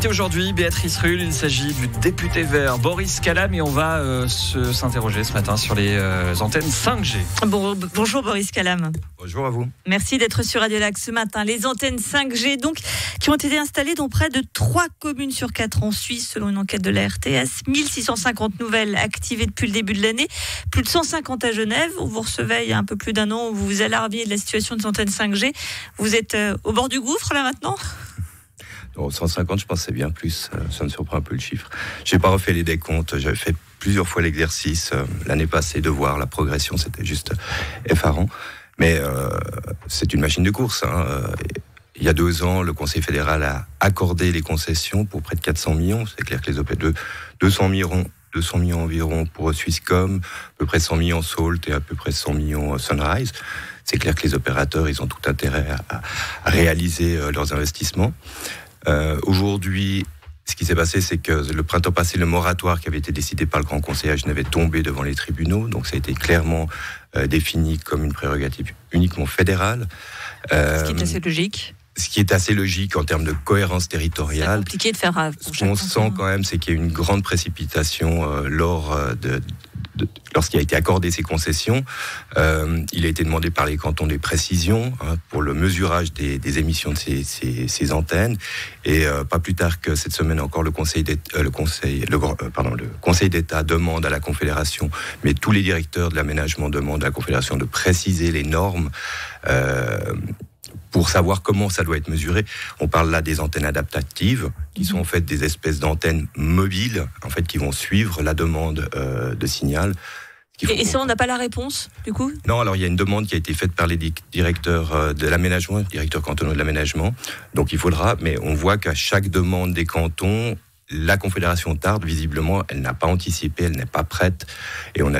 invité aujourd'hui, Béatrice Rulle. Il s'agit du député vert Boris Calam et on va s'interroger ce matin sur les antennes 5G. Bonjour Boris Calam. Bonjour à vous. Merci d'être sur Radio Lac ce matin. Les antennes 5G donc, qui ont été installées dans près de 3 communes sur 4 en Suisse selon une enquête de la RTS. 1650 nouvelles activées depuis le début de l'année. Plus de 150 à Genève. On vous recevait il y a un peu plus d'un an où vous vous alarmiez de la situation des antennes 5G. Vous êtes au bord du gouffre là maintenant ? 150, je pense que c'est bien plus. Ça me surprend un peu le chiffre. J'ai pas refait les décomptes. J'avais fait plusieurs fois l'exercice l'année passée de voir la progression. C'était juste effarant. Mais c'est une machine de course. Il y a 2 ans, le Conseil fédéral a accordé les concessions pour près de 400 millions. C'est clair que les OP2, 200 millions environ pour Swisscom, à peu près 100 millions Salt et à peu près 100 millions Sunrise. C'est clair que les opérateurs, ils ont tout intérêt à réaliser leurs investissements. Aujourd'hui, ce qui s'est passé, c'est que le printemps passé, le moratoire qui avait été décidé par le Grand Conseil à Genève est tombé devant les tribunaux. Donc ça a été clairement défini comme une prérogative uniquement fédérale. Ce qui est assez logique. Ce qui est assez logique en termes de cohérence territoriale. C'est compliqué de faire. Ce qu'on sent quand même, c'est qu'il y a une grande précipitation lorsqu'il a été accordé ces concessions. Il a été demandé par les cantons des précisions pour le mesurage des émissions de ces antennes. Et pas plus tard que cette semaine encore, le Conseil d'État demande à la Confédération, mais tous les directeurs de l'aménagement demandent à la Confédération de préciser les normes pour savoir comment ça doit être mesuré. On parle là des antennes adaptatives, qui sont en fait des espèces d'antennes mobiles, en fait, qui vont suivre la demande de signal. Et ça, on n'a pas la réponse, du coup ? Non, alors il y a une demande qui a été faite par les directeurs de l'aménagement, directeurs cantonaux de l'aménagement. Donc il faudra, mais on voit qu'à chaque demande des cantons, la Confédération tarde, visiblement, elle n'a pas anticipé, elle n'est pas prête. Et on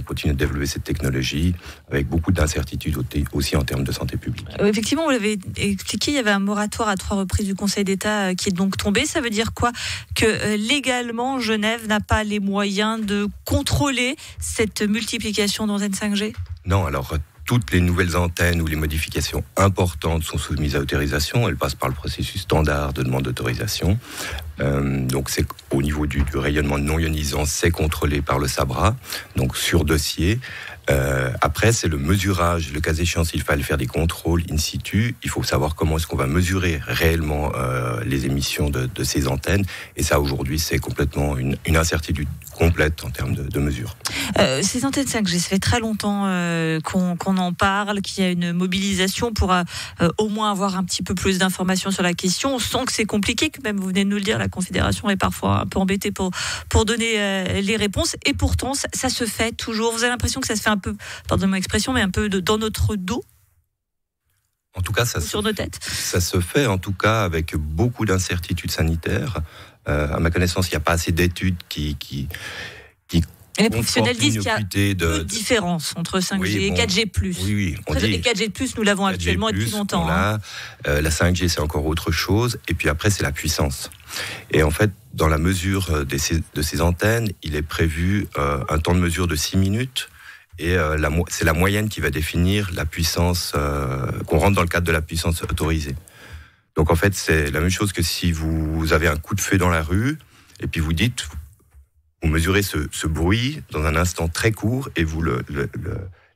continue de développer cette technologie avec beaucoup d'incertitudes aussi en termes de santé publique. Effectivement, vous l'avez expliqué, il y avait un moratoire à 3 reprises du Conseil d'État qui est donc tombé. Ça veut dire quoi ? Que légalement, Genève n'a pas les moyens de contrôler cette multiplication d'antennes 5G ? Non, alors toutes les nouvelles antennes ou les modifications importantes sont soumises à autorisation. Elles passent par le processus standard de demande d'autorisation. Donc c'est au niveau du rayonnement non ionisant, c'est contrôlé par le SABRA, donc sur dossier. Après, c'est le mesurage. Le cas échéant, s'il fallait faire des contrôles in situ, il faut savoir comment est-ce qu'on va mesurer réellement les émissions de ces antennes. Et ça, aujourd'hui, c'est complètement une incertitude complète en termes de mesure. Ces antennes 5G, ça fait très longtemps qu'on en parle, qu'il y a une mobilisation pour au moins avoir un petit peu plus d'informations sur la question. On sent que c'est compliqué, que même vous venez de nous le dire, la Confédération est parfois un peu embêtée pour donner les réponses. Et pourtant, ça se fait toujours. Vous avez l'impression que ça se fait un peu, pardonnez-moi l'expression, mais un peu dans notre dos? En tout cas, sur nos têtes. Ça se fait en tout cas avec beaucoup d'incertitudes sanitaires. À ma connaissance, il n'y a pas assez d'études qui et les professionnels disent qu'il y a peu de différence entre 5G et 4G+. Oui, on dit. Et 4G+, nous l'avons actuellement depuis longtemps. La 5G, c'est encore autre chose. Et puis après, c'est la puissance. Et en fait, dans la mesure de ces antennes, il est prévu un temps de mesure de 6 minutes. Et c'est la moyenne qui va définir la puissance, qu'on rentre dans le cadre de la puissance autorisée. Donc en fait, c'est la même chose que si vous avez un coup de feu dans la rue, et puis vous mesurez ce bruit dans un instant très court, et vous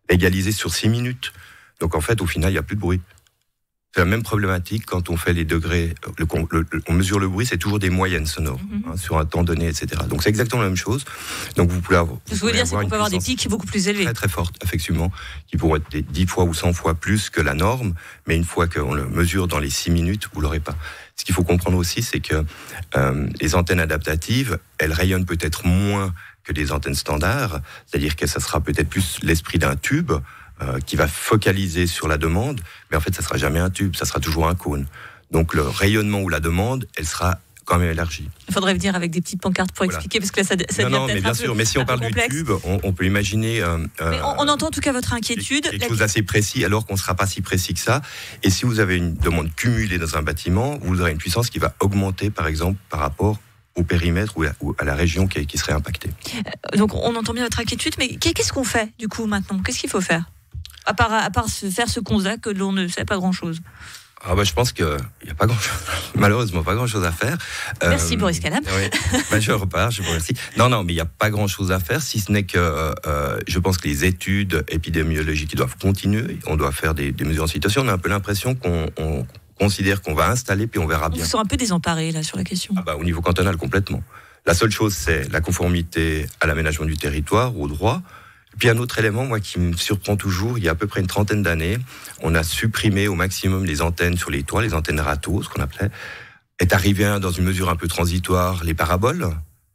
l'égalisez sur 6 minutes. Donc en fait, au final, il n'y a plus de bruit. C'est la même problématique quand on fait les degrés, on mesure le bruit, c'est toujours des moyennes sonores, sur un temps donné, etc. Donc c'est exactement la même chose. Donc vous pouvez avoir... Ce que vous voulez dire, c'est qu'on peut avoir des pics beaucoup plus élevés. Très très fortes, effectivement, qui pourront être 10 fois ou 100 fois plus que la norme, mais une fois qu'on le mesure dans les 6 minutes, vous ne l'aurez pas. Ce qu'il faut comprendre aussi, c'est que les antennes adaptatives, elles rayonnent peut-être moins que les antennes standards, c'est-à-dire que ça sera peut-être plus l'esprit d'un tube, qui va focaliser sur la demande, mais en fait, ça sera jamais un tube, ça sera toujours un cône. Donc, le rayonnement ou la demande, elle sera quand même élargie. Il faudrait venir avec des petites pancartes pour expliquer, parce que là, ça devient non, mais bien sûr. Mais si on parle complexe. du tube, on peut imaginer... mais on entend en tout cas votre inquiétude. Quelque chose d'assez précis, alors qu'on ne sera pas si précis que ça. Et si vous avez une demande cumulée dans un bâtiment, vous aurez une puissance qui va augmenter, par exemple, par rapport au périmètre ou à la région qui serait impactée. Donc, on entend bien votre inquiétude, mais qu'est-ce qu'on fait, du coup, maintenant ? Qu'est-ce qu'il faut faire ? À part faire ce constat que l'on ne sait pas grand-chose. Je pense qu'il n'y a pas malheureusement pas grand-chose à faire. Merci Boris Calam. Oui. Je repars, je vous remercie. Non, mais il n'y a pas grand-chose à faire, si ce n'est que je pense que les études épidémiologiques doivent continuer. On doit faire des mesures en situation. On a un peu l'impression qu'on considère qu'on va installer, puis on verra bien. Vous sont un peu désemparés là sur la question. Au niveau cantonal, complètement. La seule chose, c'est la conformité à l'aménagement du territoire, au droit. Puis un autre élément, moi, qui me surprend toujours, il y a à peu près une trentaine d'années, on a supprimé au maximum les antennes sur les toits, les antennes râteaux, ce qu'on appelait. Est arrivé dans une mesure un peu transitoire les paraboles.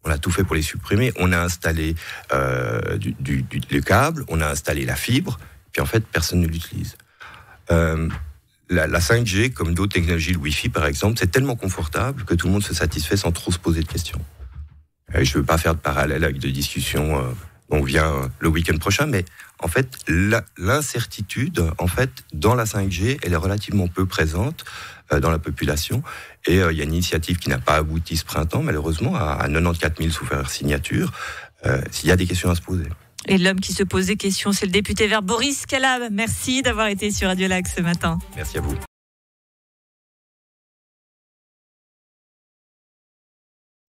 On a tout fait pour les supprimer. On a installé le câble, on a installé la fibre, puis en fait, personne ne l'utilise. La 5G, comme d'autres technologies, le Wi-Fi par exemple, c'est tellement confortable que tout le monde se satisfait sans trop se poser de questions. Je ne veux pas faire de parallèle avec des discussions... on vient le week-end prochain, mais en fait, l'incertitude, en fait, dans la 5G, elle est relativement peu présente dans la population. Et il y a une initiative qui n'a pas abouti ce printemps, malheureusement, à 94 000 sous signature. S'il y a des questions à se poser. Et l'homme qui se pose des questions, c'est le député vert Boris Calam. Merci d'avoir été sur Radio Lac ce matin. Merci à vous.